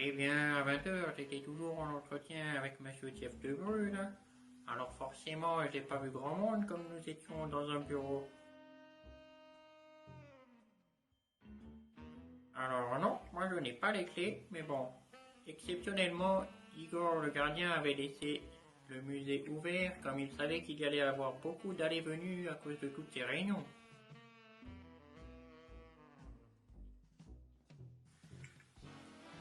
Eh bien, à 20h, j'étais toujours en entretien avec Monsieur Jeff de Bruyne. Alors forcément, j'ai pas vu grand monde comme nous étions dans un bureau. Alors non, moi je n'ai pas les clés, mais bon. Exceptionnellement, Igor le gardien avait laissé le musée ouvert comme il savait qu'il y allait avoir beaucoup d'allées-venues à cause de toutes ces réunions.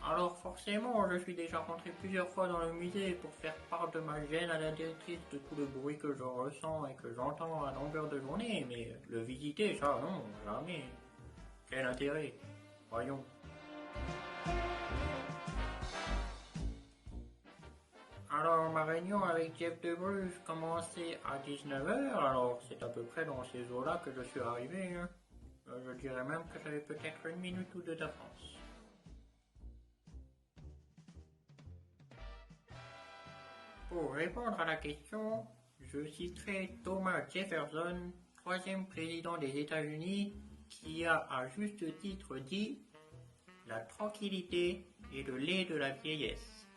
Alors forcément, je suis déjà rentré plusieurs fois dans le musée pour faire part de ma gêne à la directrice de tout le bruit que je ressens et que j'entends à longueur de journée, mais le visiter, ça non, jamais. Quel intérêt? Voyons. Alors ma réunion avec Jeff de Bruges commençait à 19h, alors c'est à peu près dans ces eaux-là que je suis arrivé. Hein. Je dirais même que j'avais peut-être une minute ou deux d'avance. Pour répondre à la question, je citerai Thomas Jefferson, troisième président des États-Unis, qui a à juste titre dit « La tranquillité est le lait de la vieillesse ».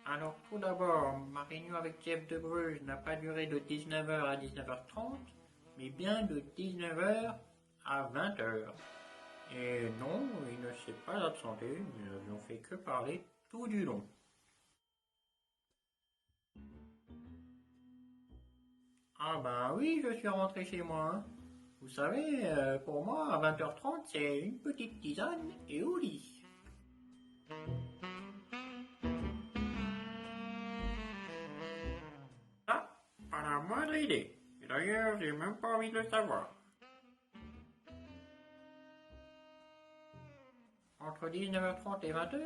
Alors tout d'abord, ma réunion avec Jeff de Bruges n'a pas duré de 19h à 19h30, mais bien de 19h à 20h. Et non, il ne s'est pas absenté, nous n'avions fait que parler tout du long. Ah ben oui, je suis rentré chez moi. Hein. Vous savez, pour moi, à 20h30, c'est une petite tisane et au lit. Ah, pas la moindre idée. Et d'ailleurs, j'ai même pas envie de le savoir. Entre 19h30 et 20h?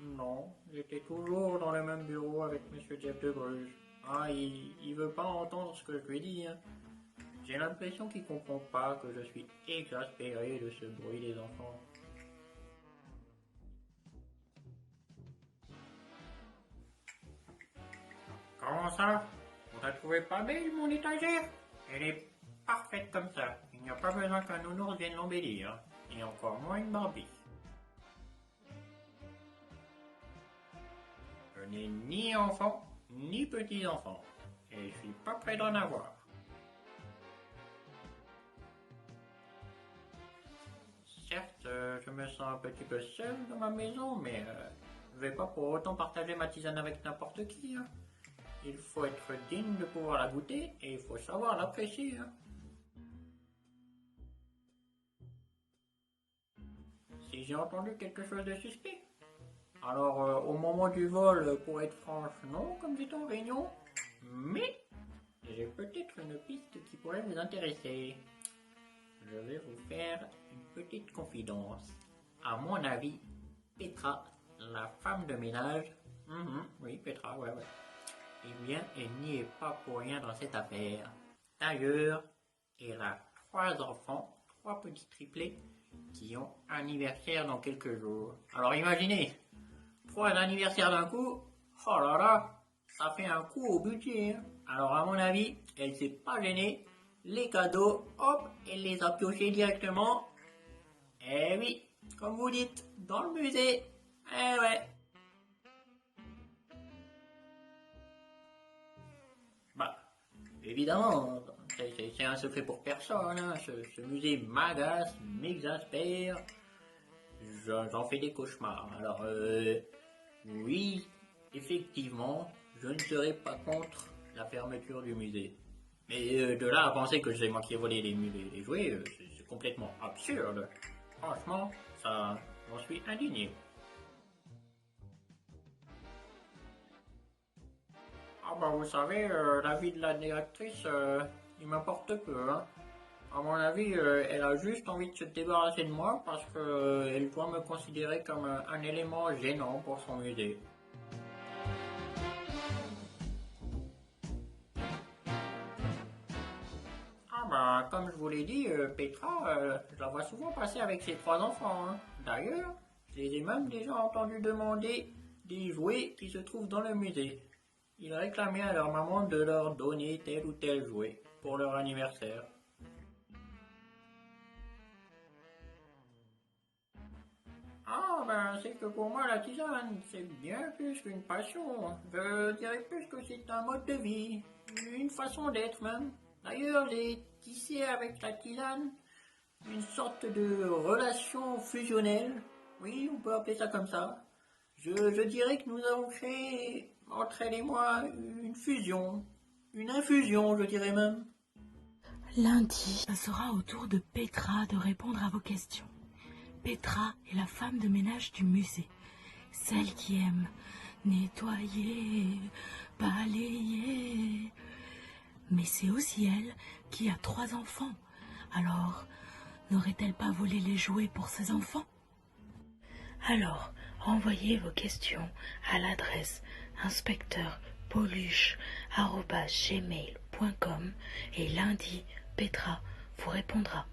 Non, j'étais toujours dans le même bureau avec Monsieur Jeff de Bruges. Ah, il veut pas entendre ce que je lui dis. Hein. J'ai l'impression qu'il comprend pas que je suis exaspéré de ce bruit des enfants. Comment ça? Vous la trouvez pas belle, mon étagère? Elle est parfaite comme ça. Il n'y a pas besoin qu'un nounours vienne l'embellir. Et encore moins une Barbie. Je n'ai ni enfant, ni petits-enfants. Et je suis pas prêt d'en avoir. Certes, je me sens un petit peu seul dans ma maison, mais je vais pas pour autant partager ma tisane avec n'importe qui. Hein. Il faut être digne de pouvoir la goûter et il faut savoir l'apprécier. Hein. Si j'ai entendu quelque chose de suspect. Alors, au moment du vol, pour être franche, non, comme j'étais en réunion. Mais j'ai peut-être une piste qui pourrait vous intéresser. Je vais vous faire une petite confidence. À mon avis, Petra, la femme de ménage, oui, Petra, ouais. Eh bien, elle n'y est pas pour rien dans cette affaire. D'ailleurs, elle a 3 enfants, 3 petits triplés, qui ont anniversaire dans quelques jours. Alors imaginez, 3 anniversaires d'un coup, oh là là, ça fait un coup au budget. Hein. Alors à mon avis, elle s'est pas gênée. Les cadeaux, hop, elle les a piochés directement. Eh oui, comme vous dites, dans le musée. Eh ouais. Bah, évidemment, c'est un secret pour personne. Hein. Ce musée m'agace, m'exaspère. J'en fais des cauchemars. Alors, oui, effectivement, je ne serai pas contre la fermeture du musée. Mais de là à penser que c'est moi qui ai volé les jouets, c'est complètement absurde. Franchement, ça, j'en suis indigné. Ah bah vous savez, l'avis de la directrice, il m'importe peu. Hein. À mon avis, elle a juste envie de se débarrasser de moi parce que elle doit me considérer comme un élément gênant pour son musée. Ah bah, comme je vous l'ai dit, Petra, je la vois souvent passer avec ses 3 enfants. Hein. D'ailleurs, je les ai même déjà entendus demander des jouets qui se trouvent dans le musée. Ils réclamaient à leur maman de leur donner tel ou tel jouet pour leur anniversaire. Ah, ben, c'est que pour moi, la tisane, c'est bien plus qu'une passion. Je dirais plus que c'est un mode de vie, une façon d'être même. D'ailleurs, j'ai tissé avec la tisane une sorte de relation fusionnelle. Oui, on peut appeler ça comme ça. Je dirais que nous avons fait, entre elle et moi, une fusion. Une infusion, je dirais même. Lundi, ça sera au tour de Petra de répondre à vos questions. Petra est la femme de ménage du musée. Celle qui aime nettoyer, balayer. Mais c'est aussi elle qui a 3 enfants. Alors, n'aurait-elle pas volé les jouets pour ses enfants? Alors, envoyez vos questions à l'adresse inspecteurpoluche@gmail.com et lundi, Petra vous répondra.